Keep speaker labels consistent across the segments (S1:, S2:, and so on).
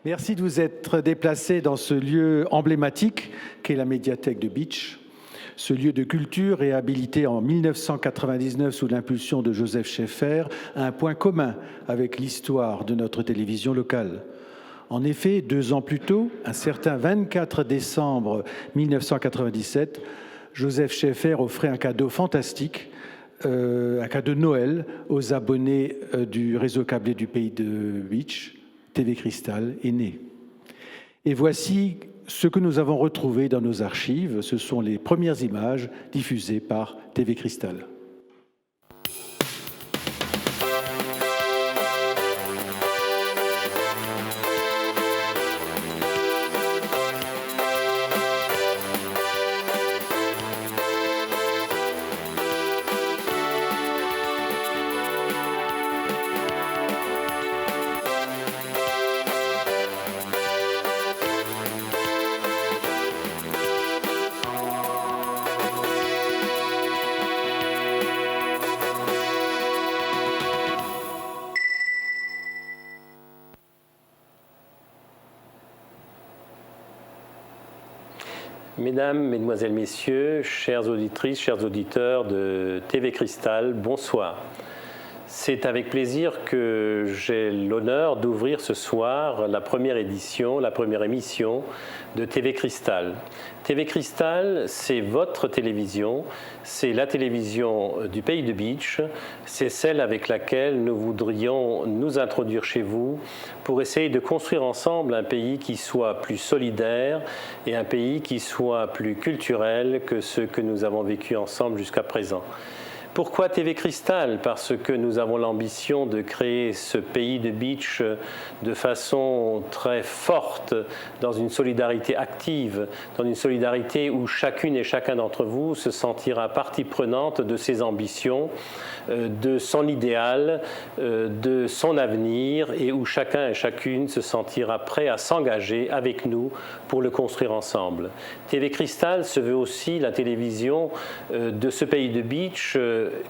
S1: Merci de vous être déplacé dans ce lieu emblématique qu'est la médiathèque de Bitche. Ce lieu de culture, réhabilité en 1999 sous l'impulsion de Joseph Schaeffer, a un point commun avec l'histoire de notre télévision locale. En effet, 2 ans plus tôt, un certain 24 décembre 1997, Joseph Schaeffer offrait un cadeau fantastique, un cadeau de Noël aux abonnés du réseau câblé du pays de Bitche. TV Cristal est né. Et voici ce que nous avons retrouvé dans nos archives. Ce sont les premières images diffusées par TV Cristal.
S2: Mesdames, Mesdemoiselles, Messieurs, chères auditrices, chers auditeurs de TV Cristal, bonsoir. C'est avec plaisir que j'ai l'honneur d'ouvrir ce soir la première édition, la première émission de TV Cristal. TV Cristal, c'est votre télévision, c'est la télévision du pays de Bitche, c'est celle avec laquelle nous voudrions nous introduire chez vous pour essayer de construire ensemble un pays qui soit plus solidaire et un pays qui soit plus culturel que ceux que nous avons vécu ensemble jusqu'à présent. Pourquoi TV Cristal? Parce que nous avons l'ambition de créer ce pays de Bitche de façon très forte, dans une solidarité active, dans une solidarité où chacune et chacun d'entre vous se sentira partie prenante de ses ambitions, de son idéal, de son avenir, et où chacun et chacune se sentira prêt à s'engager avec nous pour le construire ensemble. TV Cristal se veut aussi la télévision de ce pays de Bitche,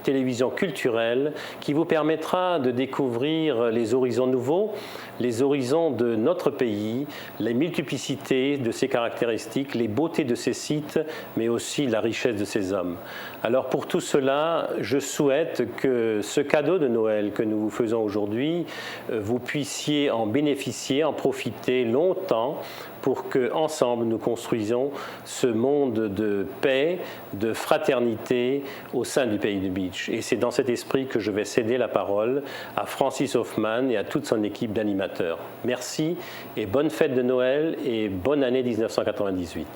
S2: télévision culturelle qui vous permettra de découvrir les horizons nouveaux, les horizons de notre pays, les multiplicités de ses caractéristiques, les beautés de ses sites, mais aussi la richesse de ses hommes. Alors pour tout cela, je souhaite que ce cadeau de Noël que nous vous faisons aujourd'hui, vous puissiez en bénéficier, en profiter longtemps, pour qu'ensemble nous construisions ce monde de paix, de fraternité au sein du pays de Bitche. Et c'est dans cet esprit que je vais céder la parole à Francis Hoffman et à toute son équipe d'animateurs. Merci et bonne fête de Noël et bonne année 1998.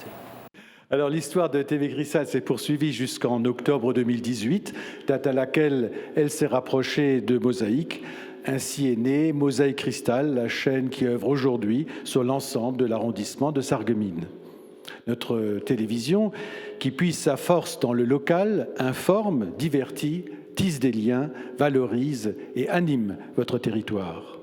S1: Alors l'histoire de TV Cristal s'est poursuivie jusqu'en octobre 2018, date à laquelle elle s'est rapprochée de Mosaïque. Ainsi est née Mosaïque Cristal, la chaîne qui œuvre aujourd'hui sur l'ensemble de l'arrondissement de Sarreguemines. Notre télévision, qui puise sa force dans le local, informe, divertit, tisse des liens, valorise et anime votre territoire.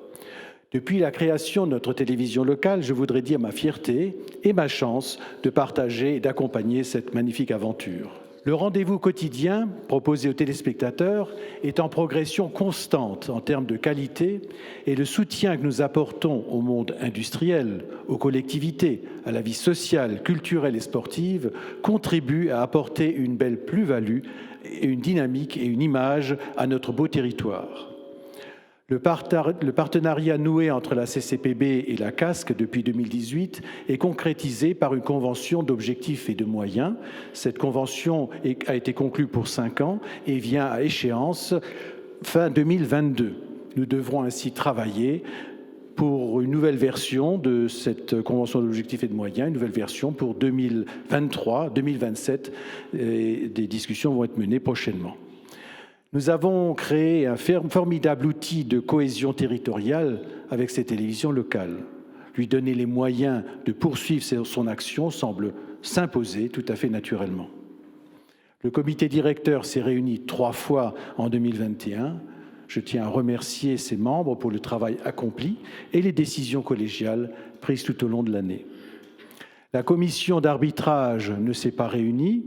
S1: Depuis la création de notre télévision locale, je voudrais dire ma fierté et ma chance de partager et d'accompagner cette magnifique aventure. Le rendez-vous quotidien proposé aux téléspectateurs est en progression constante en termes de qualité et le soutien que nous apportons au monde industriel, aux collectivités, à la vie sociale, culturelle et sportive contribue à apporter une belle plus-value, une dynamique et une image à notre beau territoire. Le partenariat noué entre la CCPB et la CASC depuis 2018 est concrétisé par une convention d'objectifs et de moyens. Cette convention a été conclue pour 5 ans et vient à échéance fin 2022. Nous devrons ainsi travailler pour une nouvelle version de cette convention d'objectifs et de moyens, une nouvelle version pour 2023, 2027. Et des discussions vont être menées prochainement. Nous avons créé un formidable outil de cohésion territoriale avec ces télévisions locales. Lui donner les moyens de poursuivre son action semble s'imposer tout à fait naturellement. Le comité directeur s'est réuni 3 fois en 2021. Je tiens à remercier ses membres pour le travail accompli et les décisions collégiales prises tout au long de l'année. La commission d'arbitrage ne s'est pas réunie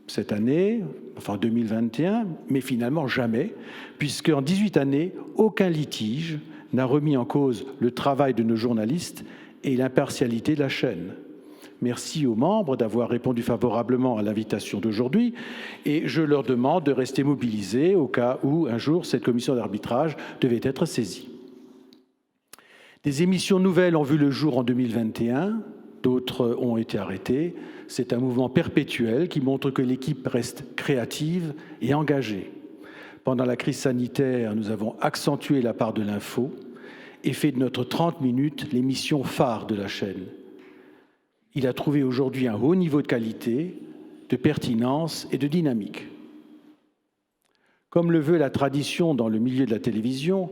S1: cette année, enfin 2021, mais finalement jamais, puisqu'en 18 années, aucun litige n'a remis en cause le travail de nos journalistes et l'impartialité de la chaîne. Merci aux membres d'avoir répondu favorablement à l'invitation d'aujourd'hui et je leur demande de rester mobilisés au cas où un jour cette commission d'arbitrage devait être saisie. Des émissions nouvelles ont vu le jour en 2021, d'autres ont été arrêtées. C'est un mouvement perpétuel qui montre que l'équipe reste créative et engagée. Pendant la crise sanitaire, nous avons accentué la part de l'info et fait de notre 30 minutes l'émission phare de la chaîne. Il a trouvé aujourd'hui un haut niveau de qualité, de pertinence et de dynamique. Comme le veut la tradition dans le milieu de la télévision,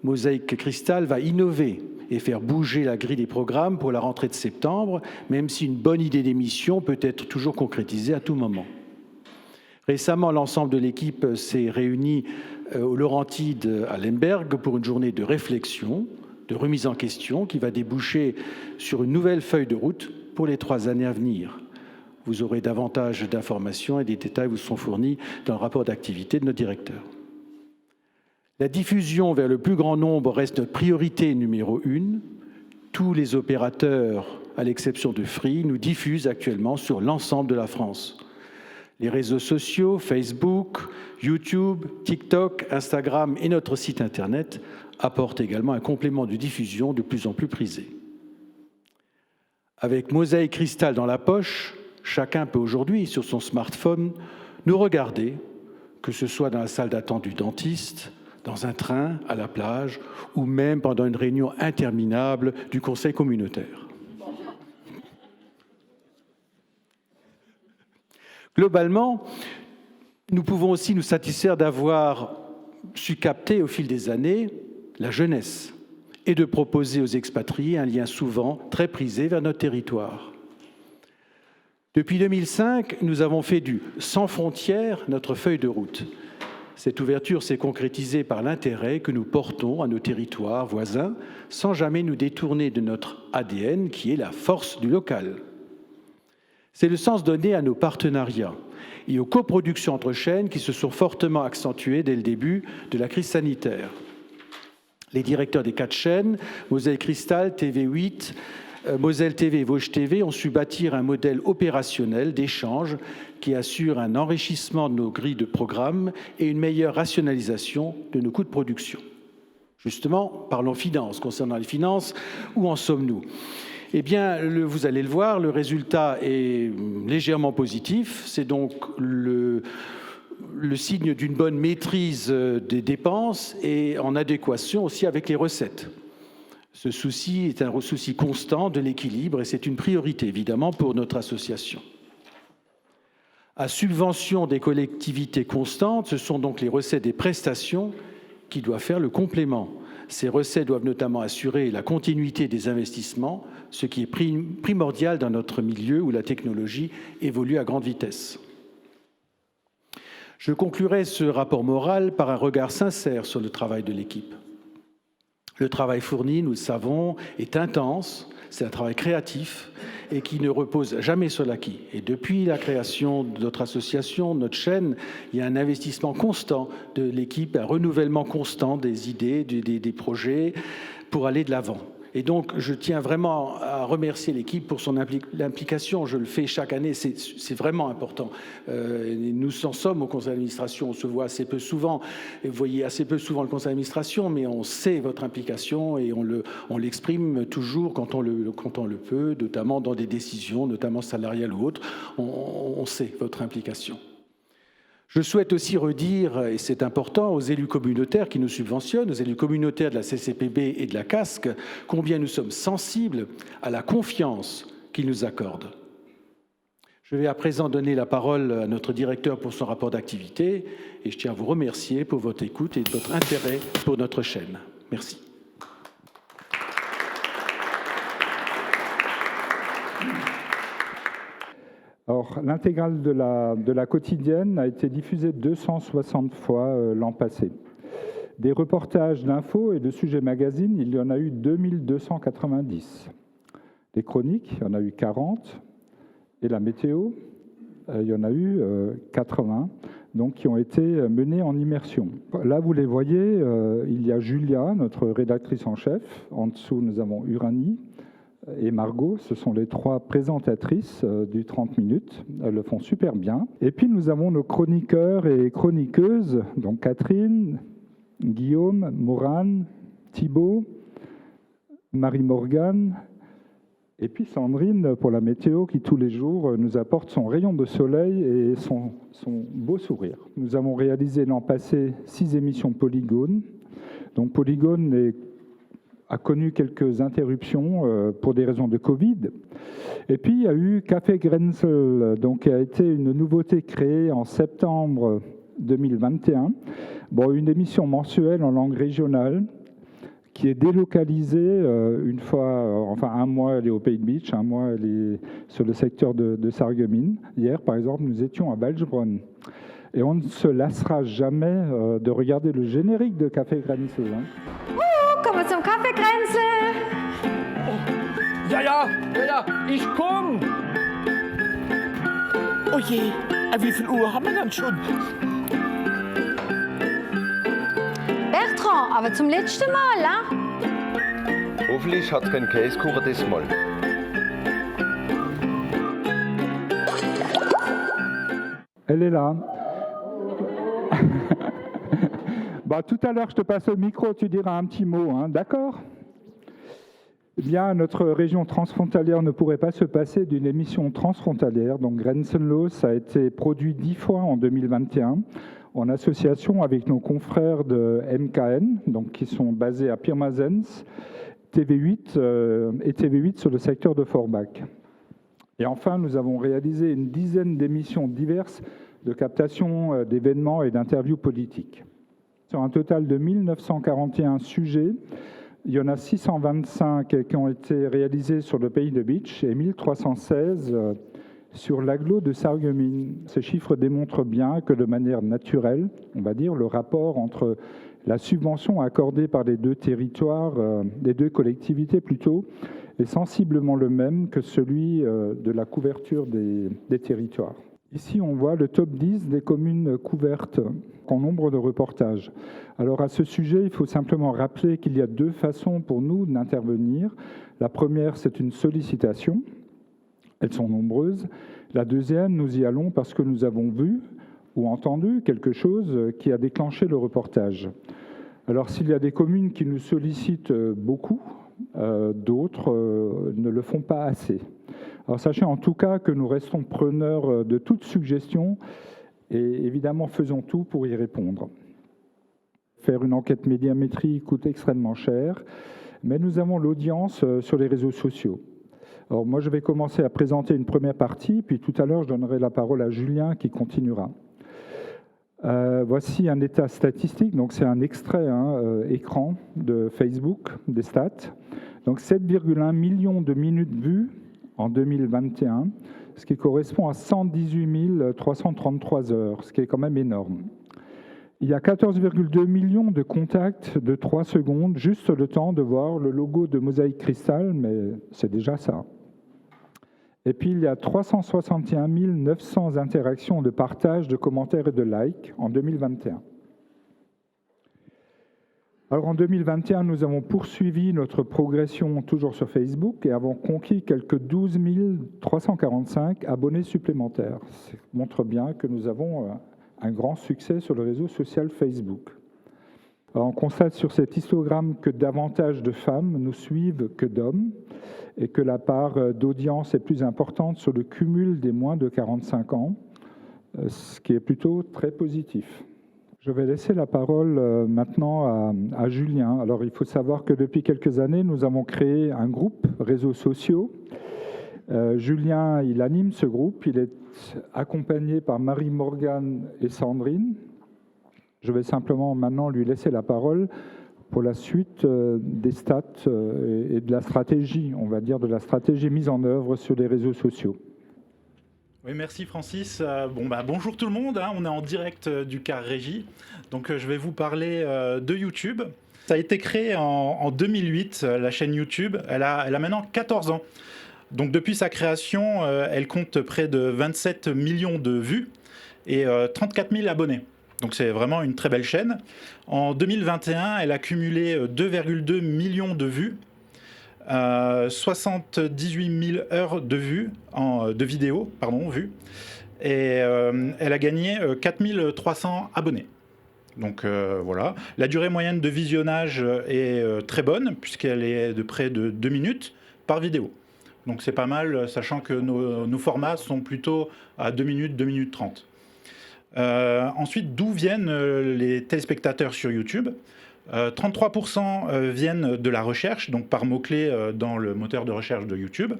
S1: Mosaïque Cristal va innover et faire bouger la grille des programmes pour la rentrée de septembre, même si une bonne idée d'émission peut être toujours concrétisée à tout moment. Récemment, l'ensemble de l'équipe s'est réuni au Laurentide à Lemberg pour une journée de réflexion, de remise en question qui va déboucher sur une nouvelle feuille de route pour les 3 années à venir. Vous aurez davantage d'informations et des détails vous seront fournis dans le rapport d'activité de notre directeur. La diffusion vers le plus grand nombre reste notre priorité numéro 1. Tous les opérateurs, à l'exception de Free, nous diffusent actuellement sur l'ensemble de la France. Les réseaux sociaux, Facebook, YouTube, TikTok, Instagram et notre site Internet apportent également un complément de diffusion de plus en plus prisé. Avec Mosaïque Cristal dans la poche, chacun peut aujourd'hui, sur son smartphone, nous regarder, que ce soit dans la salle d'attente du dentiste, dans un train, à la plage, ou même pendant une réunion interminable du conseil communautaire. Globalement, nous pouvons aussi nous satisfaire d'avoir su capter au fil des années la jeunesse et de proposer aux expatriés un lien souvent très prisé vers notre territoire. Depuis 2005, nous avons fait du « sans frontières » notre feuille de route. Cette ouverture s'est concrétisée par l'intérêt que nous portons à nos territoires voisins sans jamais nous détourner de notre ADN qui est la force du local. C'est le sens donné à nos partenariats et aux coproductions entre chaînes qui se sont fortement accentuées dès le début de la crise sanitaire. Les directeurs des 4 chaînes, Mosaïque Cristal, TV8, Moselle TV et Vosges TV, ont su bâtir un modèle opérationnel d'échange qui assure un enrichissement de nos grilles de programmes et une meilleure rationalisation de nos coûts de production. Justement, parlons finances. Concernant les finances, où en sommes-nous ? Eh bien, vous allez le voir, le résultat est légèrement positif. C'est donc le signe d'une bonne maîtrise des dépenses et en adéquation aussi avec les recettes. Ce souci est un souci constant de l'équilibre et c'est une priorité évidemment pour notre association. À subvention des collectivités constantes, ce sont donc les recettes des prestations qui doivent faire le complément. Ces recettes doivent notamment assurer la continuité des investissements, ce qui est primordial dans notre milieu où la technologie évolue à grande vitesse. Je conclurai ce rapport moral par un regard sincère sur le travail de l'équipe. Le travail fourni, nous le savons, est intense, c'est un travail créatif et qui ne repose jamais sur l'acquis. Et depuis la création de notre association, notre chaîne, il y a un investissement constant de l'équipe, un renouvellement constant des idées, des projets pour aller de l'avant. Et donc, je tiens vraiment à remercier l'équipe pour son implication. Je le fais chaque année, c'est vraiment important. Nous en sommes au conseil d'administration, on se voit assez peu souvent. Et vous voyez assez peu souvent le conseil d'administration, mais on sait votre implication et on l'exprime toujours quand on le peut, notamment dans des décisions, notamment salariales ou autres. On sait votre implication. Je souhaite aussi redire, et c'est important, aux élus communautaires qui nous subventionnent, aux élus communautaires de la CCPB et de la CASC, combien nous sommes sensibles à la confiance qu'ils nous accordent. Je vais à présent donner la parole à notre directeur pour son rapport d'activité et je tiens à vous remercier pour votre écoute et votre intérêt pour notre chaîne. Merci.
S3: Alors, l'intégrale de la quotidienne a été diffusée 260 fois l'an passé. Des reportages d'infos et de sujets magazines, il y en a eu 2290. Des chroniques, il y en a eu 40. Et la météo, il y en a eu 80. donc, qui ont été menées en immersion. Là, vous les voyez, il y a Julia, notre rédactrice en chef. En dessous, nous avons Uranie et Margot. Ce sont les 3 présentatrices du 30 minutes. Elles le font super bien. Et puis, nous avons nos chroniqueurs et chroniqueuses, donc Catherine, Guillaume, Morane, Thibault, Marie-Morgane, et puis Sandrine pour la météo qui tous les jours nous apporte son rayon de soleil et son beau sourire. Nous avons réalisé l'an passé 6 émissions Polygone. Donc Polygone a connu quelques interruptions pour des raisons de Covid. Et puis il y a eu Café Grenzel, donc qui a été une nouveauté créée en septembre 2021. Bon, une émission mensuelle en langue régionale qui est délocalisée une fois, un mois elle est au Pays de Beach, un mois elle est sur le secteur de Sarreguemines. Hier, par exemple, nous étions à Balsbronn. Et on ne se lassera jamais de regarder le générique de Café Grenzel.
S4: Kommen wir zum Kaffeegrenze.
S5: Oh, ja, ich komm. Oh je, wie viel Uhr haben wir dann schon?
S4: Bertrand, aber zum letzten Mal, la?
S6: Hoffentlich hat kein Käsekuchen das Mal.
S3: Elle est là. Bah, tout à l'heure, je te passe le micro, tu diras un petit mot, hein, d'accord ? Eh bien, notre région transfrontalière ne pourrait pas se passer d'une émission transfrontalière. Donc, Grenzenlos a été produit 10 fois en 2021 en association avec nos confrères de MKN, donc, qui sont basés à Pirmasens, TV8 et TV8 sur le secteur de Forbach. Et enfin, nous avons réalisé une dizaine d'émissions diverses de captation d'événements et d'interviews politiques. Sur un total de 1941 sujets, il y en a 625 qui ont été réalisés sur le Pays de Beach et 1316 sur l'agglo de Sarreguemines. Ces chiffres démontrent bien que de manière naturelle, on va dire, le rapport entre la subvention accordée par les deux territoires, les deux collectivités plutôt, est sensiblement le même que celui de la couverture des territoires. Ici, on voit le top 10 des communes couvertes en nombre de reportages. Alors à ce sujet, il faut simplement rappeler qu'il y a 2 façons pour nous d'intervenir. La première, c'est une sollicitation. Elles sont nombreuses. La deuxième, nous y allons parce que nous avons vu ou entendu quelque chose qui a déclenché le reportage. Alors s'il y a des communes qui nous sollicitent beaucoup, d'autres ne le font pas assez. Alors sachez en tout cas que nous restons preneurs de toute suggestion et évidemment faisons tout pour y répondre. Faire une enquête médiamétrie coûte extrêmement cher, mais nous avons l'audience sur les réseaux sociaux. Alors moi je vais commencer à présenter une première partie, puis tout à l'heure je donnerai la parole à Julien qui continuera. Voici un état statistique, donc c'est un extrait écran de Facebook, des stats. Donc 7,1 millions de minutes vues en 2021, ce qui correspond à 118 333 heures, ce qui est quand même énorme. Il y a 14,2 millions de contacts de 3 secondes, juste le temps de voir le logo de Mosaïque Cristal, mais c'est déjà ça. Et puis il y a 361 900 interactions de partage, de commentaires et de likes en 2021. Alors en 2021, nous avons poursuivi notre progression toujours sur Facebook et avons conquis quelques 12 345 abonnés supplémentaires. Ça montre bien que nous avons un grand succès sur le réseau social Facebook. Alors on constate sur cet histogramme que davantage de femmes nous suivent que d'hommes et que la part d'audience est plus importante sur le cumul des moins de 45 ans, ce qui est plutôt très positif. Je vais laisser la parole maintenant à Julien. Alors il faut savoir que depuis quelques années, nous avons créé un groupe réseaux sociaux. Julien, il anime ce groupe, il est accompagné par Marie-Morgane et Sandrine. Je vais simplement maintenant lui laisser la parole pour la suite des stats et de la stratégie, on va dire de la stratégie mise en œuvre sur les réseaux sociaux.
S7: Oui, merci Francis. Bonjour tout le monde, on est en direct du CAR Régie. Donc je vais vous parler de YouTube. Ça a été créé en 2008, la chaîne YouTube. Elle a maintenant 14 ans. Donc depuis sa création, elle compte près de 27 millions de vues. et 34 000 abonnés. Donc c'est vraiment une très belle chaîne. En 2021, elle a cumulé 2,2 millions de vues, 78 000 heures de vues, de vidéos, vues, et elle a gagné 4 300 abonnés. Donc voilà. La durée moyenne de visionnage est très bonne, puisqu'elle est de près de 2 minutes par vidéo. Donc c'est pas mal, sachant que nos formats sont plutôt à 2 minutes, 2 minutes 30. Ensuite, d'où viennent les téléspectateurs sur YouTube ? 33% viennent de la recherche, donc par mots-clés dans le moteur de recherche de YouTube.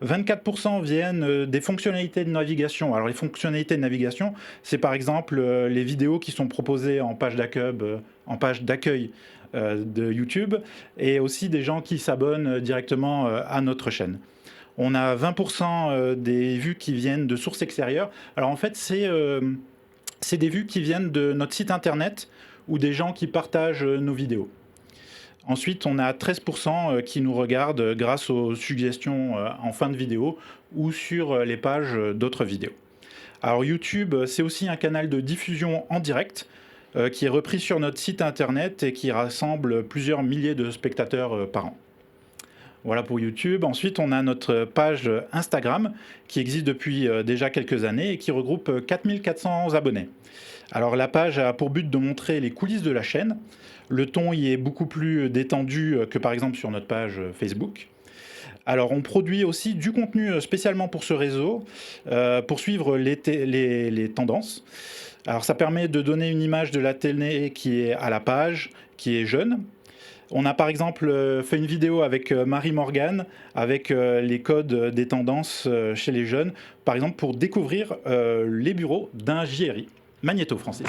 S7: 24% viennent des fonctionnalités de navigation. Alors les fonctionnalités de navigation, c'est par exemple les vidéos qui sont proposées en page d'accueil de YouTube, et aussi des gens qui s'abonnent directement à notre chaîne. On a 20% des vues qui viennent de sources extérieures. Alors en fait, c'est des vues qui viennent de notre site internet ou des gens qui partagent nos vidéos. Ensuite, on a 13% qui nous regardent grâce aux suggestions en fin de vidéo ou sur les pages d'autres vidéos. Alors YouTube, c'est aussi un canal de diffusion en direct qui est repris sur notre site internet et qui rassemble plusieurs milliers de spectateurs par an. Voilà pour YouTube. Ensuite, on a notre page Instagram qui existe depuis déjà quelques années et qui regroupe 4400 abonnés. Alors la page a pour but de montrer les coulisses de la chaîne. Le ton y est beaucoup plus détendu que par exemple sur notre page Facebook. Alors on produit aussi du contenu spécialement pour ce réseau, pour suivre les tendances. Alors ça permet de donner une image de la télé qui est à la page, qui est jeune. On a par exemple fait une vidéo avec Marie Morgan, avec les codes des tendances chez les jeunes, par exemple pour découvrir les bureaux d'un JRI. Magnéto, Francis.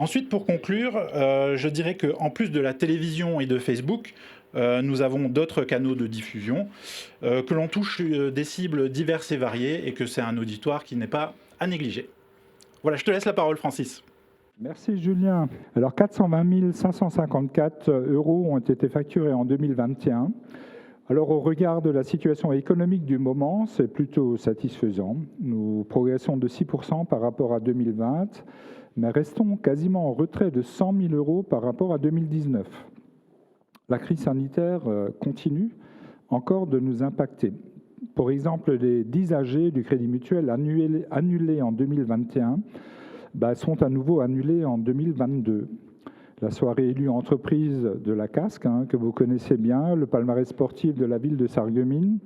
S7: Ensuite, pour conclure, je dirais qu'en plus de la télévision et de Facebook, nous avons d'autres canaux de diffusion, que l'on touche des cibles diverses et variées et que c'est un auditoire qui n'est pas à négliger. Voilà, je te laisse la parole, Francis.
S3: Merci Julien. Alors 420 554 € ont été facturés en 2021. Alors au regard de la situation économique du moment, c'est plutôt satisfaisant. Nous progressons de 6% par rapport à 2020, mais restons quasiment en retrait de 100 000 € par rapport à 2019. La crise sanitaire continue encore de nous impacter. Pour exemple, les 10 AG du Crédit Mutuel annulés en 2021 sont à nouveau annulés en 2022. La soirée élue entreprise de la Casque, que vous connaissez bien, le palmarès sportif de la ville de Sarreguemines,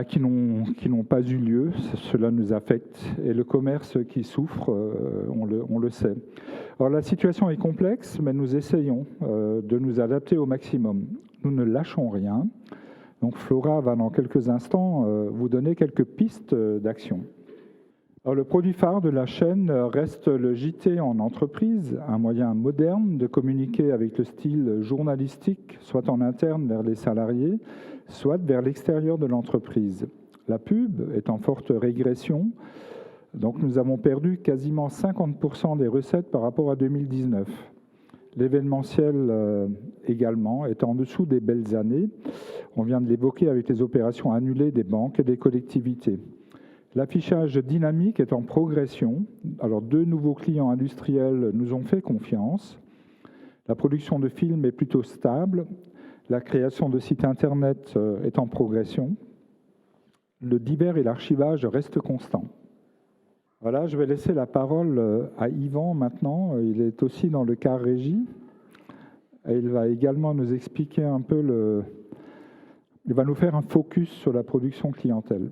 S3: qui n'ont pas eu lieu. Cela nous affecte. Et le commerce qui souffre, on le sait. Alors la situation est complexe, mais nous essayons de nous adapter au maximum. Nous ne lâchons rien. Donc Flora va dans quelques instants vous donner quelques pistes d'action. Alors, le produit phare de la chaîne reste le JT en entreprise, un moyen moderne de communiquer avec le style journalistique, soit en interne vers les salariés, soit vers l'extérieur de l'entreprise. La pub est en forte régression, donc nous avons perdu quasiment 50% des recettes par rapport à 2019. L'événementiel également est en dessous des belles années. On vient de l'évoquer avec les opérations annulées des banques et des collectivités. L'affichage dynamique est en progression. Alors, 2 nouveaux clients industriels nous ont fait confiance. La production de films est plutôt stable. La création de sites Internet est en progression. Le divers et l'archivage restent constants. Voilà, je vais laisser la parole à Yvan maintenant. Il est aussi dans le quart régie. Et il va également nous expliquer un peu il va nous faire un focus sur la production clientèle.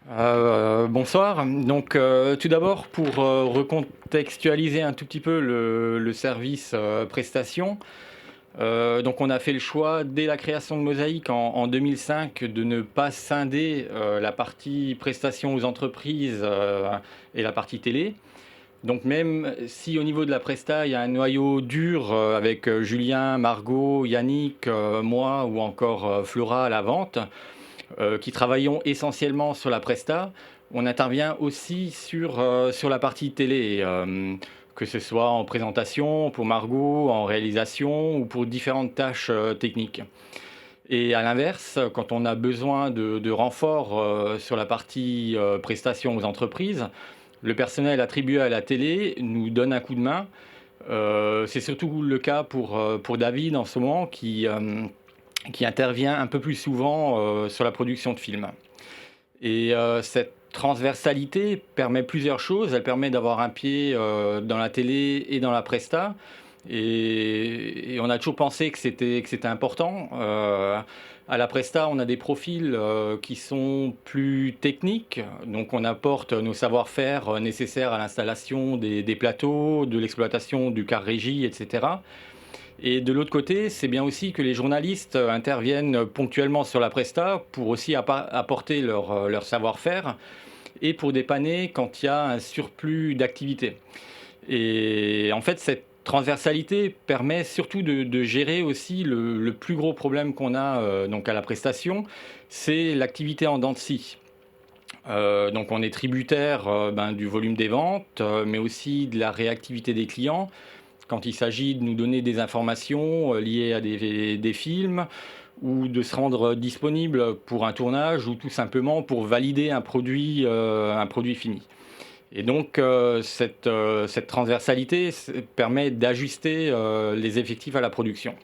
S8: Bonsoir. Donc, tout d'abord, pour recontextualiser un tout petit peu le service prestation, donc on a fait le choix, dès la création de Mosaïque en 2005, de ne pas scinder la partie prestation aux entreprises et la partie télé. Donc même si au niveau de la presta, il y a un noyau dur avec Julien, Margot, Yannick, moi ou encore Flora à la vente, qui travaillons essentiellement sur la presta, on intervient aussi sur la partie télé, que ce soit en présentation pour Margot, en réalisation ou pour différentes tâches techniques. Et à l'inverse, quand on a besoin de renforts sur la partie prestation aux entreprises, le personnel attribué à la télé nous donne un coup de main. C'est surtout le cas pour David en ce moment qui intervient un peu plus souvent sur la production de films. Et cette transversalité permet plusieurs choses. Elle permet d'avoir un pied dans la télé et dans la presta. Et on a toujours pensé que c'était important. À la presta, on a des profils qui sont plus techniques. Donc on apporte nos savoir-faire nécessaires à l'installation des plateaux, de l'exploitation du car régie, etc. Et de l'autre côté, c'est bien aussi que les journalistes interviennent ponctuellement sur la presta pour aussi apporter leur savoir-faire et pour dépanner quand il y a un surplus d'activité. Et en fait, cette transversalité permet surtout de gérer aussi le plus gros problème qu'on a donc à la prestation, c'est l'activité en dents de scie. Donc on est tributaire du volume des ventes, mais aussi de la réactivité des clients quand il s'agit de nous donner des informations liées à des films ou de se rendre disponible pour un tournage ou tout simplement pour valider un produit fini. Et donc cette transversalité permet d'ajuster les effectifs à la production.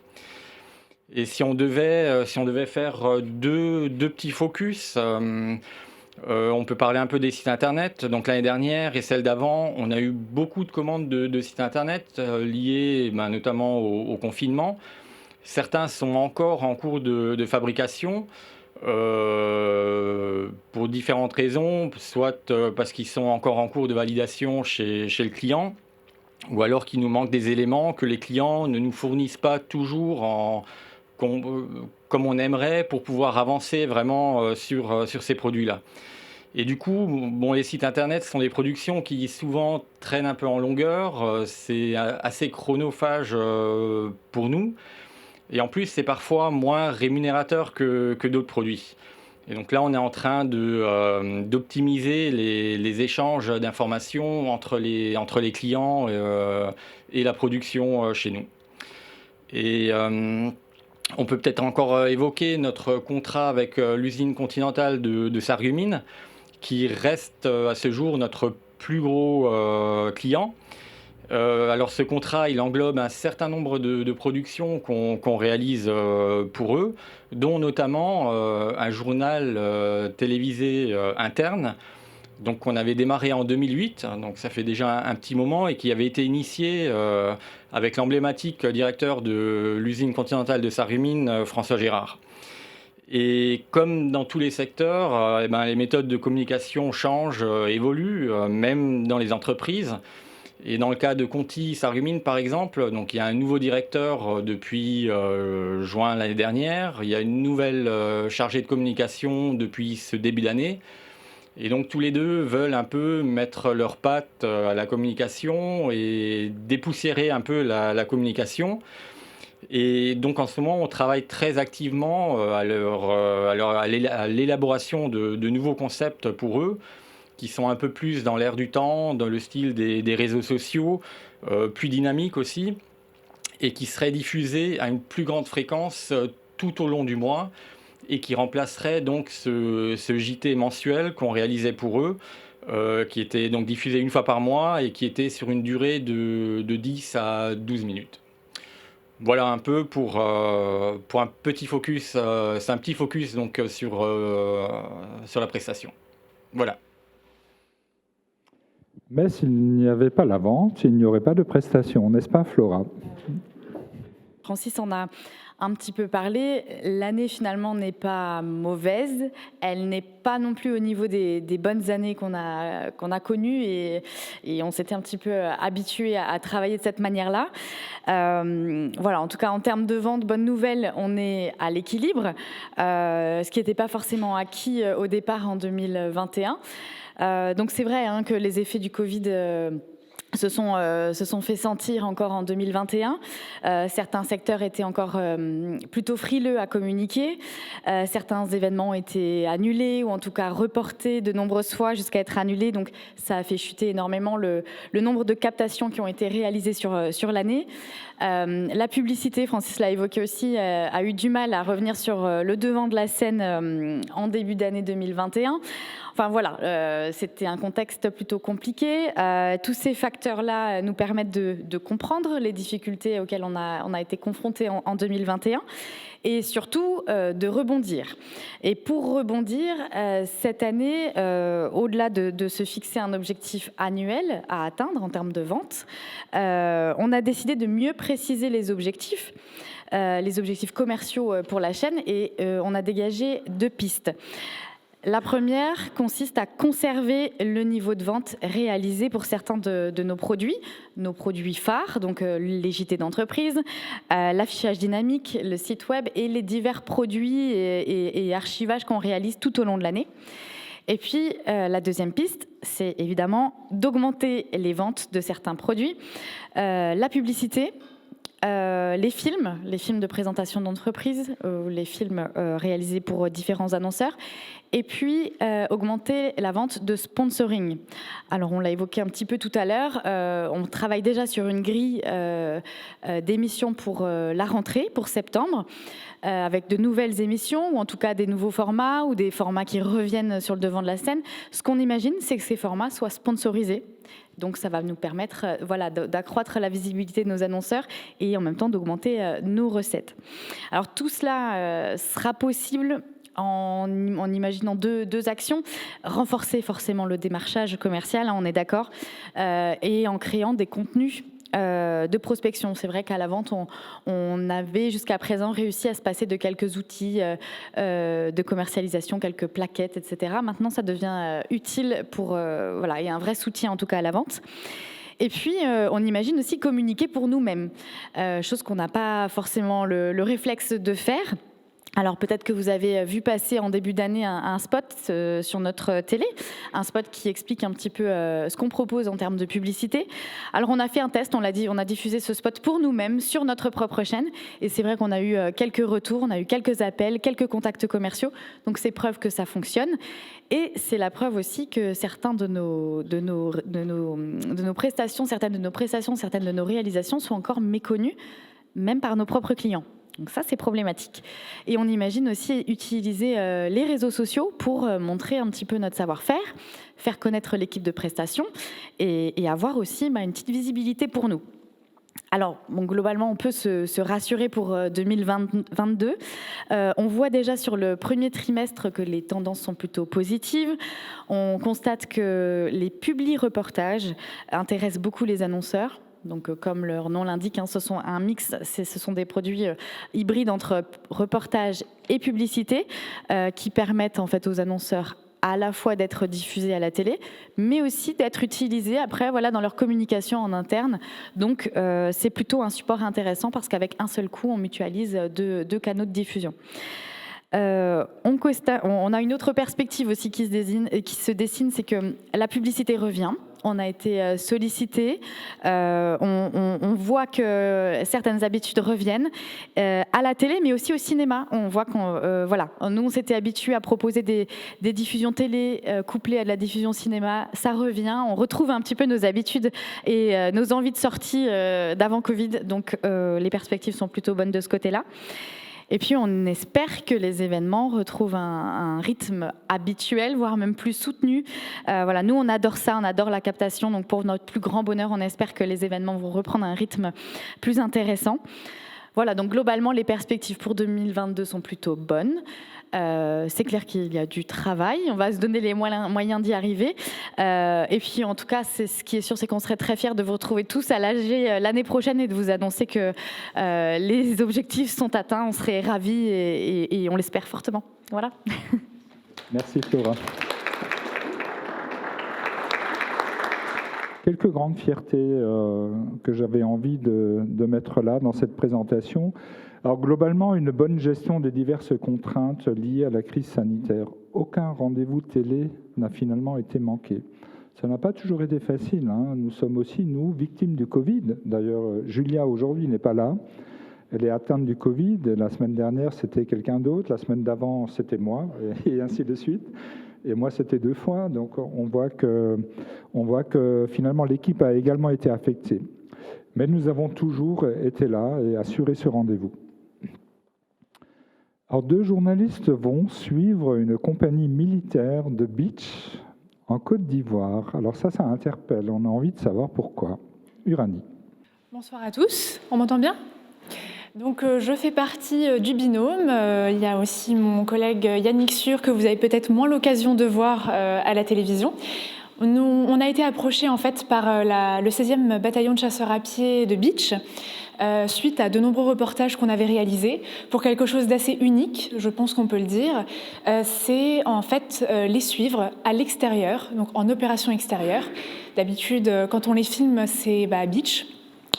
S8: Et si on devait faire deux petits focus, on peut parler un peu des sites internet. Donc l'année dernière et celle d'avant, on a eu beaucoup de commandes de sites internet liées notamment au confinement. Certains sont encore en cours de fabrication. Pour différentes raisons, soit parce qu'ils sont encore en cours de validation chez le client, ou alors qu'il nous manque des éléments que les clients ne nous fournissent pas toujours comme on aimerait pour pouvoir avancer vraiment sur ces produits-là. Et du coup, les sites internet sont des productions qui souvent traînent un peu en longueur, c'est assez chronophage pour nous. Et en plus, c'est parfois moins rémunérateur que d'autres produits. Et donc là, on est en train d'optimiser les échanges d'informations entre les clients et la production chez nous. Et on peut peut-être encore évoquer notre contrat avec l'usine continentale de Sarreguemines, qui reste à ce jour notre plus gros client. Alors ce contrat, il englobe un certain nombre de productions qu'on réalise pour eux, dont notamment un journal télévisé interne, donc qu'on avait démarré en 2008, donc ça fait déjà un petit moment, et qui avait été initié avec l'emblématique directeur de l'usine continentale de Sarreguemines, François Gérard. Et comme dans tous les secteurs, les méthodes de communication changent, évoluent, même dans les entreprises. Et dans le cas de Conti Sarreguemines, par exemple, donc il y a un nouveau directeur depuis juin l'année dernière. Il y a une nouvelle chargée de communication depuis ce début d'année. Et donc tous les deux veulent un peu mettre leurs pattes à la communication et dépoussiérer un peu la communication. Et donc en ce moment, on travaille très activement à l'élaboration de nouveaux concepts pour eux, qui sont un peu plus dans l'air du temps, dans le style des réseaux sociaux, plus dynamiques aussi, et qui seraient diffusés à une plus grande fréquence tout au long du mois, et qui remplacerait donc ce JT mensuel qu'on réalisait pour eux, qui était donc diffusé une fois par mois et qui était sur une durée de 10 à 12 minutes. Voilà un peu pour un petit focus, c'est un petit focus donc sur la prestation. Voilà.
S3: Mais s'il n'y avait pas la vente, il n'y aurait pas de prestation, n'est-ce pas Flora?
S9: Francis en a un petit peu parlé. L'année finalement n'est pas mauvaise. Elle n'est pas non plus au niveau des bonnes années qu'on a connues et on s'était un petit peu habitué à travailler de cette manière-là. Voilà, en tout cas en termes de vente, bonne nouvelle, on est à l'équilibre, ce qui n'était pas forcément acquis au départ en 2021. Donc c'est vrai que les effets du Covid se sont fait sentir encore en 2021. Certains secteurs étaient encore plutôt frileux à communiquer. Certains événements ont été annulés ou en tout cas reportés de nombreuses fois jusqu'à être annulés. Donc ça a fait chuter énormément le nombre de captations qui ont été réalisées sur l'année. La publicité, Francis l'a évoqué aussi, a eu du mal à revenir sur le devant de la scène en début d'année 2021. Enfin voilà, c'était un contexte plutôt compliqué. Tous ces facteurs-là nous permettent de comprendre les difficultés auxquelles on a été confrontés en 2021 et surtout de rebondir. Et pour rebondir, cette année, au-delà de se fixer un objectif annuel à atteindre en termes de vente, on a décidé de mieux préciser les objectifs commerciaux pour la chaîne et on a dégagé 2 pistes. La première consiste à conserver le niveau de vente réalisé pour certains de nos produits phares, donc les JT d'entreprise, l'affichage dynamique, le site web et les divers produits et archivages qu'on réalise tout au long de l'année. Et puis, la deuxième piste, c'est évidemment d'augmenter les ventes de certains produits, la publicité, les films de présentation d'entreprise, les films réalisés pour différents annonceurs, et puis augmenter la vente de sponsoring. Alors on l'a évoqué un petit peu tout à l'heure, on travaille déjà sur une grille d'émissions pour la rentrée, pour septembre, avec de nouvelles émissions, ou en tout cas des nouveaux formats, ou des formats qui reviennent sur le devant de la scène. Ce qu'on imagine, c'est que ces formats soient sponsorisés. Donc ça va nous permettre d'accroître la visibilité de nos annonceurs et en même temps d'augmenter nos recettes. Alors tout cela sera possible en imaginant deux actions. Renforcer forcément le démarchage commercial, hein, on est d'accord, et en créant des contenus de prospection. C'est vrai qu'à la vente, on avait jusqu'à présent réussi à se passer de quelques outils de commercialisation, quelques plaquettes, etc. Maintenant, ça devient utile pour... il y a un vrai soutien en tout cas à la vente. Et puis, on imagine aussi communiquer pour nous-mêmes, chose qu'on n'a pas forcément le réflexe de faire. Alors peut-être que vous avez vu passer en début d'année un spot sur notre télé, un spot qui explique un petit peu ce qu'on propose en termes de publicité. Alors on a fait un test, on a diffusé ce spot pour nous-mêmes sur notre propre chaîne et c'est vrai qu'on a eu quelques retours, on a eu quelques appels, quelques contacts commerciaux, donc c'est preuve que ça fonctionne. Et c'est la preuve aussi que certaines de nos prestations, certaines de nos réalisations sont encore méconnues, même par nos propres clients. Donc ça, c'est problématique. Et on imagine aussi utiliser les réseaux sociaux pour montrer un petit peu notre savoir-faire, faire connaître l'équipe de prestation et avoir aussi une petite visibilité pour nous. Alors, globalement, on peut se rassurer pour 2022. On voit déjà sur le premier trimestre que les tendances sont plutôt positives. On constate que les publi-reportages intéressent beaucoup les annonceurs. Donc, comme leur nom l'indique, ce sont un mix, ce sont des produits hybrides entre reportage et publicité qui permettent en fait aux annonceurs à la fois d'être diffusés à la télé, mais aussi d'être utilisés après dans leur communication en interne. Donc, c'est plutôt un support intéressant parce qu'avec un seul coup, on mutualise deux canaux de diffusion. On a une autre perspective aussi qui se dessine, c'est que la publicité revient. On a été sollicité, on voit que certaines habitudes reviennent à la télé, mais aussi au cinéma. On voit nous on s'était habitués à proposer des diffusions télé couplées à de la diffusion cinéma. Ça revient, on retrouve un petit peu nos habitudes et nos envies de sortie d'avant Covid. Donc les perspectives sont plutôt bonnes de ce côté-là. Et puis, on espère que les événements retrouvent un rythme habituel, voire même plus soutenu. Nous, on adore ça, on adore la captation. Donc, pour notre plus grand bonheur, on espère que les événements vont reprendre un rythme plus intéressant. Voilà, donc globalement, les perspectives pour 2022 sont plutôt bonnes. C'est clair qu'il y a du travail, on va se donner les moyens d'y arriver. Et puis en tout cas, ce qui est sûr, c'est qu'on serait très fiers de vous retrouver tous à l'AG l'année prochaine et de vous annoncer que les objectifs sont atteints. On serait ravis et on l'espère fortement. Voilà.
S3: Merci Flora. Quelques grandes fiertés que j'avais envie de mettre là dans cette présentation. Alors globalement, une bonne gestion des diverses contraintes liées à la crise sanitaire. Aucun rendez-vous télé n'a finalement été manqué. Ça n'a pas toujours été facile. Nous sommes aussi, nous, victimes du Covid. D'ailleurs, Julia, aujourd'hui, n'est pas là. Elle est atteinte du Covid. La semaine dernière, c'était quelqu'un d'autre. La semaine d'avant, c'était moi, et ainsi de suite. Et moi, c'était 2 fois. Donc, on voit que finalement, l'équipe a également été affectée. Mais nous avons toujours été là et assuré ce rendez-vous. Alors, 2 journalistes vont suivre une compagnie militaire de beach en Côte d'Ivoire. Alors ça interpelle. On a envie de savoir pourquoi. Uranie.
S10: Bonsoir à tous. On m'entend bien ? Donc, je fais partie du binôme. Il y a aussi mon collègue Yannick Sûr, que vous avez peut-être moins l'occasion de voir à la télévision. On a été approchés en fait par le 16e bataillon de chasseurs à pied de Beach, suite à de nombreux reportages qu'on avait réalisés, pour quelque chose d'assez unique, je pense qu'on peut le dire. C'est en fait les suivre à l'extérieur, donc en opération extérieure. D'habitude, quand on les filme, c'est à Beach,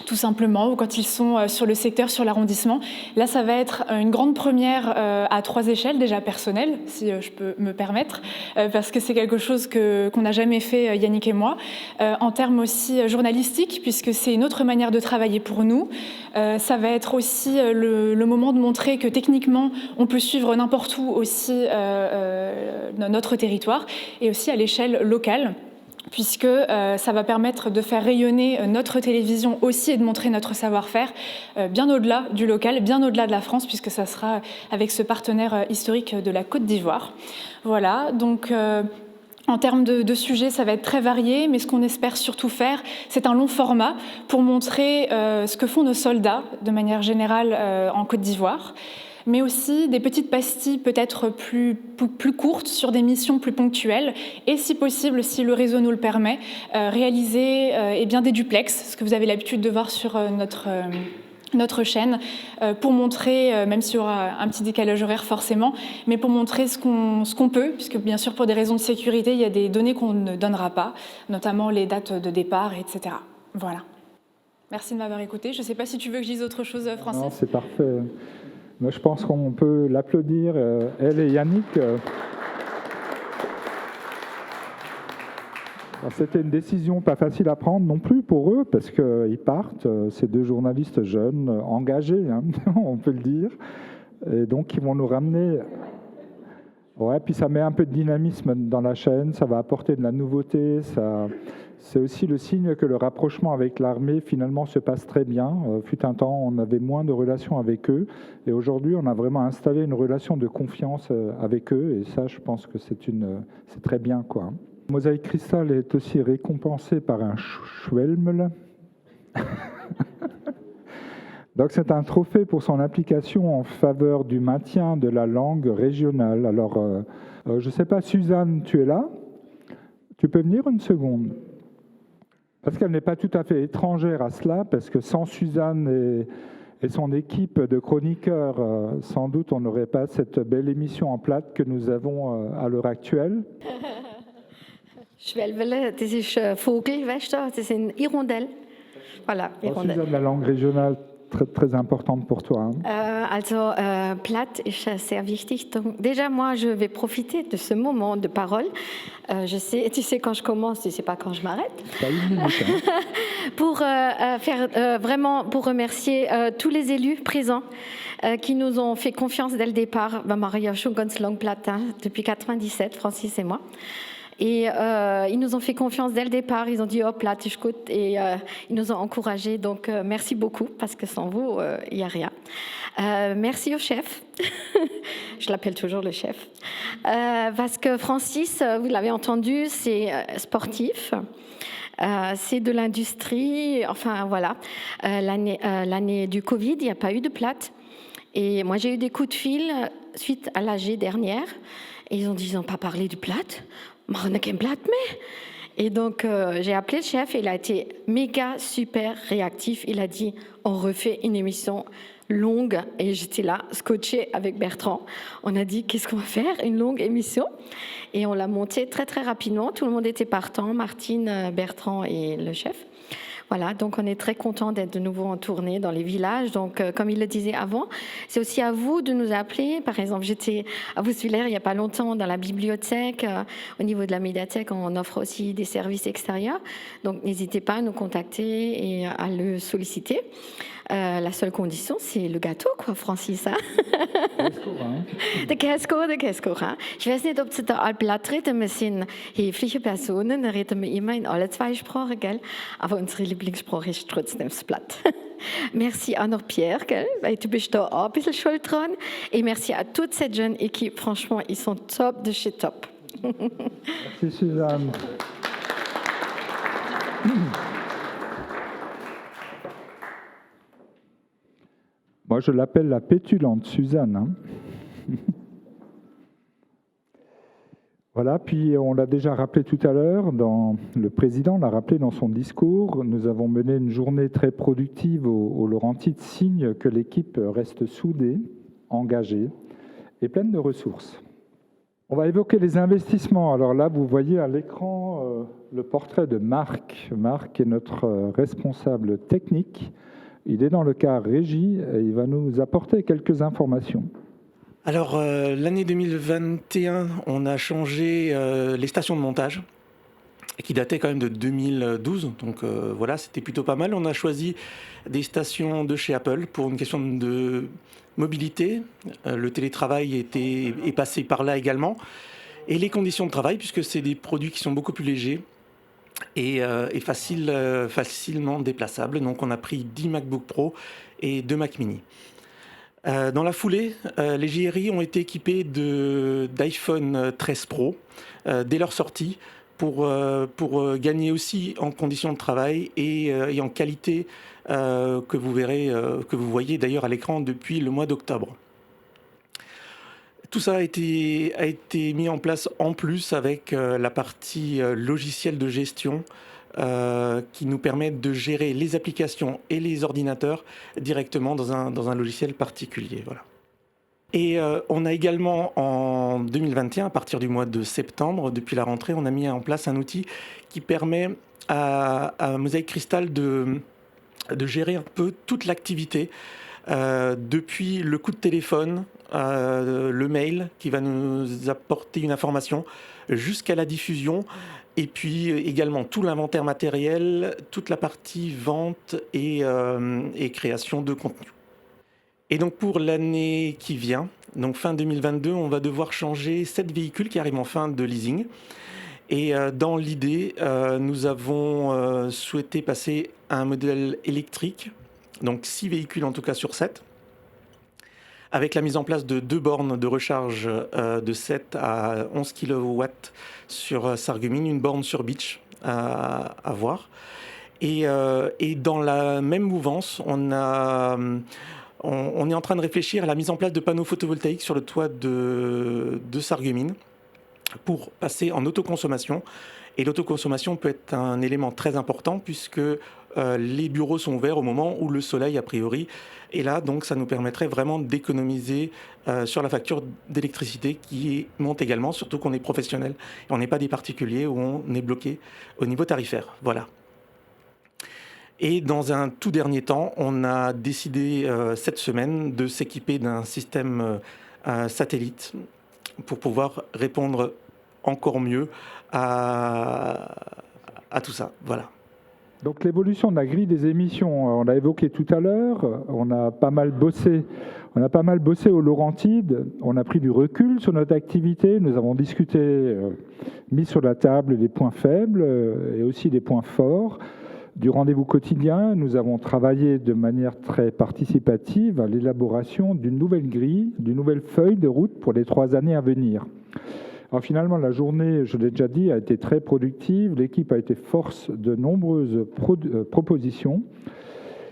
S10: tout simplement, ou quand ils sont sur le secteur, sur l'arrondissement. Là, ça va être une grande première à 3 échelles, déjà personnelle, si je peux me permettre, parce que c'est quelque chose qu'on n'a jamais fait, Yannick et moi, en termes aussi journalistiques, puisque c'est une autre manière de travailler pour nous. Ça va être aussi le moment de montrer que techniquement, on peut suivre n'importe où aussi notre territoire, et aussi à l'échelle locale, puisque ça va permettre de faire rayonner notre télévision aussi et de montrer notre savoir-faire bien au-delà du local, bien au-delà de la France, puisque ça sera avec ce partenaire historique de la Côte d'Ivoire. Voilà, donc en termes de sujets, ça va être très varié, mais ce qu'on espère surtout faire, c'est un long format pour montrer ce que font nos soldats de manière générale en Côte d'Ivoire, mais aussi des petites pastilles peut-être plus courtes sur des missions plus ponctuelles et si possible, si le réseau nous le permet, réaliser des duplex, ce que vous avez l'habitude de voir sur notre chaîne, pour montrer, même s'il y aura un petit décalage horaire forcément, mais pour montrer ce qu'on peut, puisque bien sûr pour des raisons de sécurité, il y a des données qu'on ne donnera pas, notamment les dates de départ, etc. Voilà. Merci de m'avoir écouté. Je ne sais pas si tu veux que je dise autre chose, Francis.
S3: Non, c'est parfait. Mais je pense qu'on peut l'applaudir, elle et Yannick. C'était une décision pas facile à prendre non plus pour eux, parce qu'ils partent, ces 2 journalistes jeunes, engagés, on peut le dire, et donc ils vont nous ramener. Ouais, puis ça met un peu de dynamisme dans la chaîne, ça va apporter de la nouveauté, c'est aussi le signe que le rapprochement avec l'armée finalement se passe très bien. Fut un temps, on avait moins de relations avec eux, et aujourd'hui on a vraiment installé une relation de confiance avec eux, et ça je pense que c'est très bien, quoi. Mosaïque Cristal est aussi récompensé par un Schwelm. Donc c'est un trophée pour son implication en faveur du maintien de la langue régionale. Alors, je ne sais pas, Suzanne, tu es là ? Tu peux venir une seconde ? Parce qu'elle n'est pas tout à fait étrangère à cela, parce que sans Suzanne et son équipe de chroniqueurs, sans doute on n'aurait pas cette belle émission en plate que nous avons à l'heure actuelle.
S11: Schwelwelle, das ist Vogel, weißt du, das ist eine Hirondelle. Voilà, Hirondelle.
S3: Suzanne, la langue régionale, très, très importante pour toi.
S11: Platt est sehr wichtig. Donc, déjà, moi, je vais profiter de ce moment de parole. Je sais, tu sais quand je commence, tu sais pas quand je m'arrête.
S3: Pas une minute,
S11: pour vraiment pour remercier tous les élus présents qui nous ont fait confiance dès le départ. Maria Schungonslang Platt, depuis 97, Francis et moi. Et ils nous ont fait confiance dès le départ. Ils ont dit, hop là, tu écoutes. Et ils nous ont encouragés. Donc, merci beaucoup, parce que sans vous, il n'y a rien. Merci au chef. Je l'appelle toujours le chef. Parce que Francis, vous l'avez entendu, c'est sportif. C'est de l'industrie. Enfin, voilà. L'année du Covid, il n'y a pas eu de plate. Et moi, j'ai eu des coups de fil suite à l'AG dernière. Et ils ont dit, ils n'ont pas parlé du plate. Et donc, j'ai appelé le chef et il a été méga super réactif. Il a dit, on refait une émission longue. Et j'étais là, scotchée avec Bertrand. On a dit, qu'est-ce qu'on va faire? Une longue émission. Et on l'a montée très, très rapidement. Tout le monde était partant, Martine, Bertrand et le chef. Voilà, donc on est très content d'être de nouveau en tournée dans les villages. Donc, comme il le disait avant, c'est aussi à vous de nous appeler. Par exemple, j'étais à Vausswiller il n'y a pas longtemps dans la bibliothèque. Au niveau de la médiathèque, on offre aussi des services extérieurs. Donc, n'hésitez pas à nous contacter et à le solliciter. La seule condition, c'est le gâteau, quoi, Francis. Hein? De Käskocher. Ich weiß nicht, ob Sie da all Blatt reden. Wir sind höfliche Personen, da reden wir immer in alle zwei Sprachen, gell? Aber unsere Lieblingssprache ist trotzdem das Blatt. Merci à notre Pierre, gell? Weil du bist da auch ein bisschen schuld dran. Et merci à toute cette jeune équipe. Franchement, ils sont top de chez top.
S3: Merci Suzanne. Moi, je l'appelle la pétulante Suzanne. Hein. Voilà, puis on l'a déjà rappelé tout à l'heure, le président l'a rappelé dans son discours, nous avons mené une journée très productive au Laurentides, signe que l'équipe reste soudée, engagée et pleine de ressources. On va évoquer les investissements. Alors là, vous voyez à l'écran le portrait de Marc. Marc est notre responsable technique. Il est dans le car régie et il va nous apporter quelques informations.
S12: Alors, l'année 2021, on a changé les stations de montage, qui dataient quand même de 2012. Donc voilà, c'était plutôt pas mal. On a choisi des stations de chez Apple pour une question de mobilité. Le télétravail est passé par là également. Et les conditions de travail, puisque c'est des produits qui sont beaucoup plus légers et facilement déplaçables. Donc on a pris 10 MacBook Pro et 2 Mac Mini. Dans la foulée, les JRI ont été équipés d'iPhone 13 Pro dès leur sortie pour gagner aussi en conditions de travail et en qualité que vous voyez d'ailleurs à l'écran depuis le mois d'octobre. Tout ça a été mis en place en plus avec la partie logicielle de gestion qui nous permettent de gérer les applications et les ordinateurs directement dans un logiciel particulier. Voilà. Et on a également en 2021, à partir du mois de septembre, depuis la rentrée, on a mis en place un outil qui permet à Mosaic Crystal de gérer un peu toute l'activité, depuis le coup de téléphone, le mail qui va nous apporter une information, jusqu'à la diffusion, et puis également tout l'inventaire matériel, toute la partie vente et création de contenu. Et donc pour l'année qui vient, donc fin 2022, on va devoir changer 7 véhicules qui arrivent en fin de leasing. Et dans l'idée, nous avons souhaité passer à un modèle électrique, donc 6 véhicules en tout cas sur 7, avec la mise en place de 2 bornes de recharge de 7 à 11 kW sur Sarreguemines, une borne sur Beach à voir. Et dans la même mouvance, on est en train de réfléchir à la mise en place de panneaux photovoltaïques sur le toit de Sarreguemines pour passer en autoconsommation. Et l'autoconsommation peut être un élément très important puisque les bureaux sont ouverts au moment où le soleil, a priori, est là. Donc ça nous permettrait vraiment d'économiser sur la facture d'électricité qui monte également, surtout qu'on est professionnel. Et on n'est pas des particuliers où on est bloqué au niveau tarifaire. Voilà. Et dans un tout dernier temps, on a décidé cette semaine de s'équiper d'un système satellite pour pouvoir répondre encore mieux à tout ça. Voilà.
S3: Donc l'évolution de la grille des émissions, on l'a évoqué tout à l'heure, on a pas mal bossé aux Laurentides, on a pris du recul sur notre activité, nous avons discuté, mis sur la table les points faibles et aussi les points forts. Du rendez-vous quotidien, nous avons travaillé de manière très participative à l'élaboration d'une nouvelle grille, d'une nouvelle feuille de route pour les 3 années à venir. Alors finalement, la journée, je l'ai déjà dit, a été très productive. L'équipe a été force de nombreuses propositions.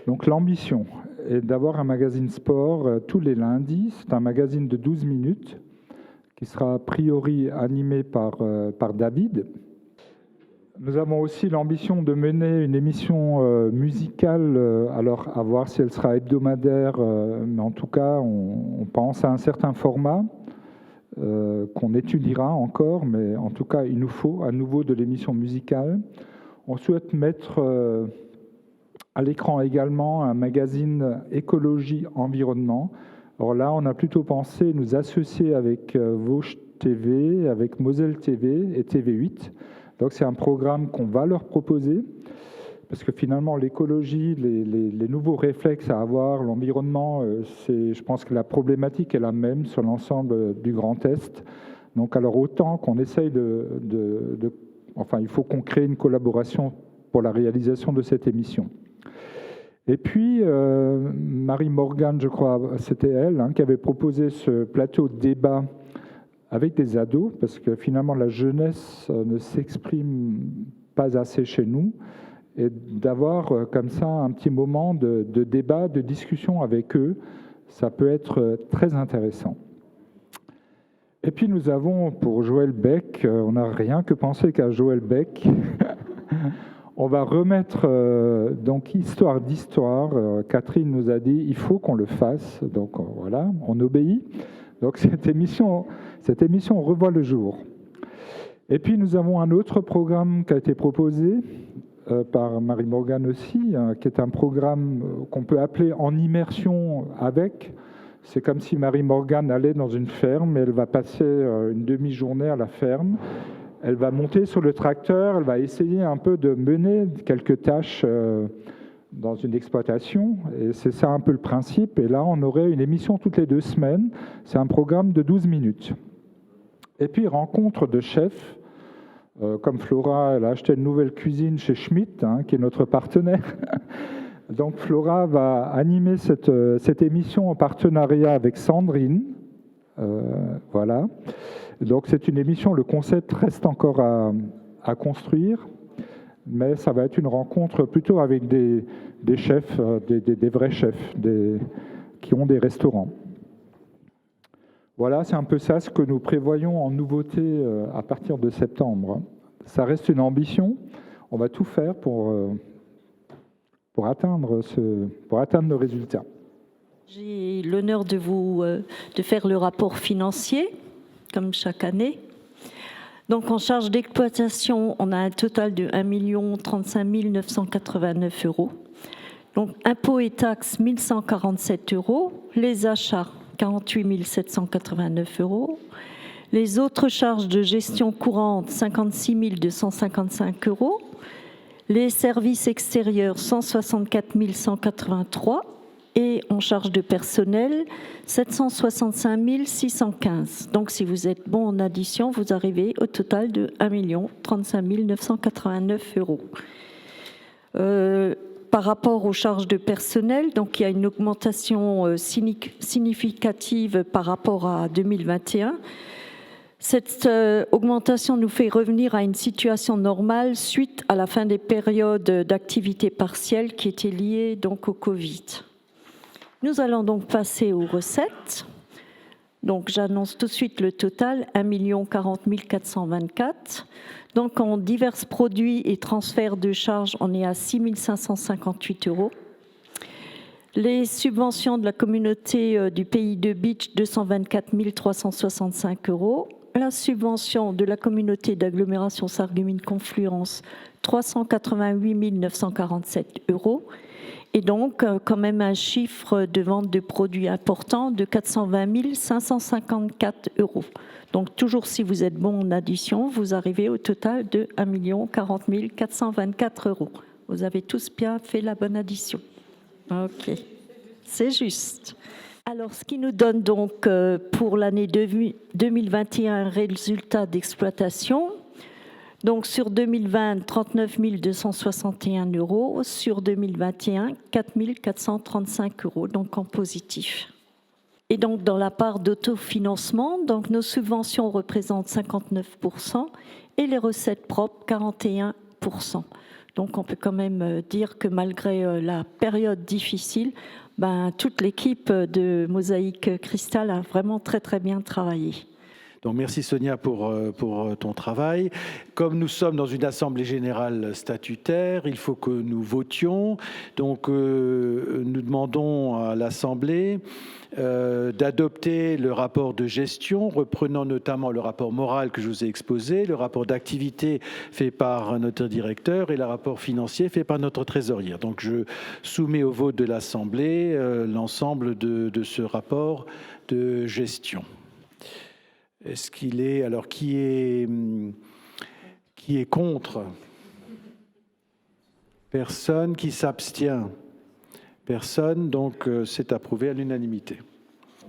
S3: Donc l'ambition est d'avoir un magazine sport tous les lundis. C'est un magazine de 12 minutes qui sera a priori animé par David. Nous avons aussi l'ambition de mener une émission musicale, alors à voir si elle sera hebdomadaire, mais en tout cas, on pense à un certain format qu'on étudiera encore, mais en tout cas, il nous faut à nouveau de l'émission musicale. On souhaite mettre À l'écran également, un magazine écologie-environnement. Alors là, on a plutôt pensé nous associer avec Vosges TV, avec Moselle TV et TV8. Donc c'est un programme qu'on va leur proposer, parce que finalement l'écologie, les nouveaux réflexes à avoir, l'environnement, je pense que la problématique est la même sur l'ensemble du Grand Est. Donc alors autant qu'on essaye enfin il faut qu'on crée une collaboration pour la réalisation de cette émission. Et puis, Marie-Morgane, je crois, c'était elle, qui avait proposé ce plateau de débat avec des ados, parce que finalement, la jeunesse ne s'exprime pas assez chez nous, et d'avoir comme ça un petit moment de débat, de discussion avec eux, ça peut être très intéressant. Et puis, nous avons, pour Joël Beck, on n'a rien que pensé qu'à Joël Beck. On va remettre donc Histoire d'Histoire. Catherine nous a dit il faut qu'on le fasse. Donc voilà, on obéit. Donc cette émission revoit le jour. Et puis nous avons un autre programme qui a été proposé par Marie-Morgane aussi, qui est un programme qu'on peut appeler en immersion avec. C'est comme si Marie-Morgane allait dans une ferme et elle va passer une demi-journée à la ferme. Elle va monter sur le tracteur, elle va essayer un peu de mener quelques tâches dans une exploitation. Et c'est ça un peu le principe. Et là, on aurait une émission toutes les 2 semaines. C'est un programme de 12 minutes. Et puis, rencontre de chefs. Comme Flora, elle a acheté une nouvelle cuisine chez Schmitt, qui est notre partenaire. Donc, Flora va animer cette émission en partenariat avec Sandrine. Voilà. Donc c'est une émission, le concept reste encore à construire, mais ça va être une rencontre plutôt avec des chefs, des vrais chefs, qui ont des restaurants. Voilà, c'est un peu ça ce que nous prévoyons en nouveauté à partir de septembre. Ça reste une ambition, on va tout faire pour atteindre nos résultats.
S13: J'ai l'honneur de faire le rapport financier, comme chaque année. Donc en charge d'exploitation, on a un total de 1 035 989 €. Donc impôts et taxes, 1 147 €. Les achats, 48 789 €. Les autres charges de gestion courante, 56 255 €. Les services extérieurs, 164 183 €. Et en charge de personnel, 765 615. Donc, si vous êtes bon en addition, vous arrivez au total de 1 035 989 €. Par rapport aux charges de personnel, donc il y a une augmentation significative par rapport à 2021. Cette augmentation nous fait revenir à une situation normale suite à la fin des périodes d'activité partielle qui étaient liées donc au Covid. Nous allons donc passer aux recettes. Donc j'annonce tout de suite le total, 1 040 424. Donc en divers produits et transferts de charges, on est à 6 558 €. Les subventions de la communauté du pays de Beach, 224 365 €. La subvention de la communauté d'agglomération Sarreguemines-Confluence, 388 947 €. Et donc, quand même un chiffre de vente de produits important de 420 554 €. Donc, toujours si vous êtes bon en addition, vous arrivez au total de 1 040 424 €. Vous avez tous bien fait la bonne addition. OK, c'est juste. Alors, ce qui nous donne donc pour l'année 2021 un résultat d'exploitation. Donc sur 2020, 39 261 €, sur 2021, 4 435 €, donc en positif. Et donc dans la part d'autofinancement, donc nos subventions représentent 59% et les recettes propres 41%. Donc on peut quand même dire que malgré la période difficile, toute l'équipe de Mosaïque Cristal a vraiment très très bien travaillé.
S1: Donc merci Sonia pour ton travail. Comme nous sommes dans une assemblée générale statutaire, il faut que nous votions. Donc nous demandons à l'Assemblée d'adopter le rapport de gestion, reprenant notamment le rapport moral que je vous ai exposé, le rapport d'activité fait par notre directeur et le rapport financier fait par notre trésorière. Donc je soumets au vote de l'Assemblée l'ensemble de ce rapport de gestion. Est-ce qu'il est... Alors, qui est contre? Personne. Qui s'abstient? Personne. Donc, c'est approuvé à l'unanimité.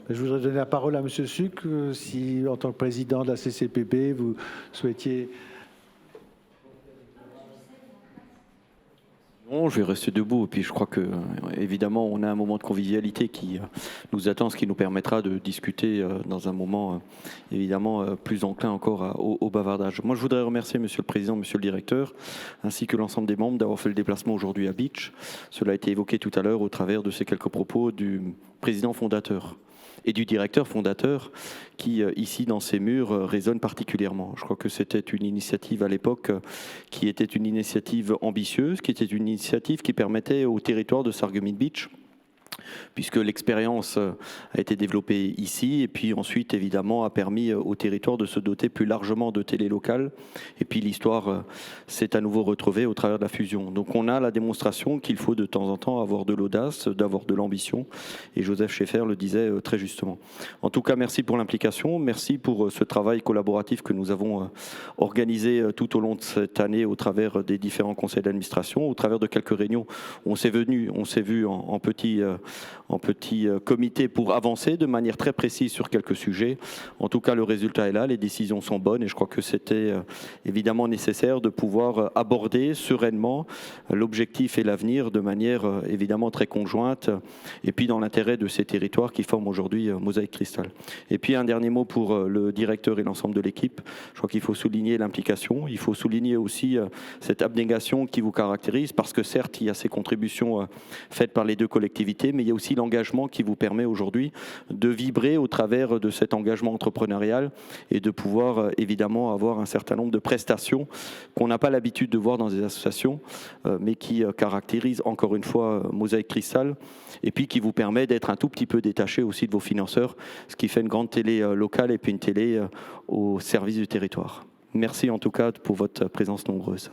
S1: Je voudrais donner la parole à M. Suc, si, en tant que président de la CCPB, vous souhaitiez...
S14: Non, je vais rester debout. Et puis je crois que, évidemment, on a un moment de convivialité qui nous attend, ce qui nous permettra de discuter dans un moment, évidemment, plus enclin encore au bavardage. Moi, je voudrais remercier Monsieur le Président, Monsieur le Directeur, ainsi que l'ensemble des membres d'avoir fait le déplacement aujourd'hui à Beach. Cela a été évoqué tout à l'heure au travers de ces quelques propos du président fondateur et du directeur fondateur qui, ici, dans ces murs, résonne particulièrement. Je crois que c'était une initiative à l'époque qui était une initiative ambitieuse, qui était une initiative qui permettait au territoire de Sarreguemines Beach, puisque l'expérience a été développée ici, et puis ensuite, évidemment, a permis au territoire de se doter plus largement de télé locales. Et puis l'histoire s'est à nouveau retrouvée au travers de la fusion. Donc on a la démonstration qu'il faut de temps en temps avoir de l'audace, d'avoir de l'ambition, et Joseph Schaeffer le disait très justement. En tout cas, merci pour l'implication, merci pour ce travail collaboratif que nous avons organisé tout au long de cette année au travers des différents conseils d'administration, au travers de quelques réunions où on s'est vu en petit comité pour avancer de manière très précise sur quelques sujets. En tout cas, le résultat est là, les décisions sont bonnes et je crois que c'était évidemment nécessaire de pouvoir aborder sereinement l'objectif et l'avenir de manière évidemment très conjointe et puis dans l'intérêt de ces territoires qui forment aujourd'hui Mosaïque Cristal. Et puis un dernier mot pour le directeur et l'ensemble de l'équipe. Je crois qu'il faut souligner l'implication, il faut souligner aussi cette abnégation qui vous caractérise parce que certes, il y a ces contributions faites par les deux collectivités, mais il y a aussi l'engagement qui vous permet aujourd'hui de vibrer au travers de cet engagement entrepreneurial et de pouvoir évidemment avoir un certain nombre de prestations qu'on n'a pas l'habitude de voir dans des associations, mais qui caractérisent encore une fois Mosaïque Cristal et puis qui vous permet d'être un tout petit peu détaché aussi de vos financeurs, ce qui fait une grande télé locale et puis une télé au service du territoire. Merci en tout cas pour votre présence nombreuse.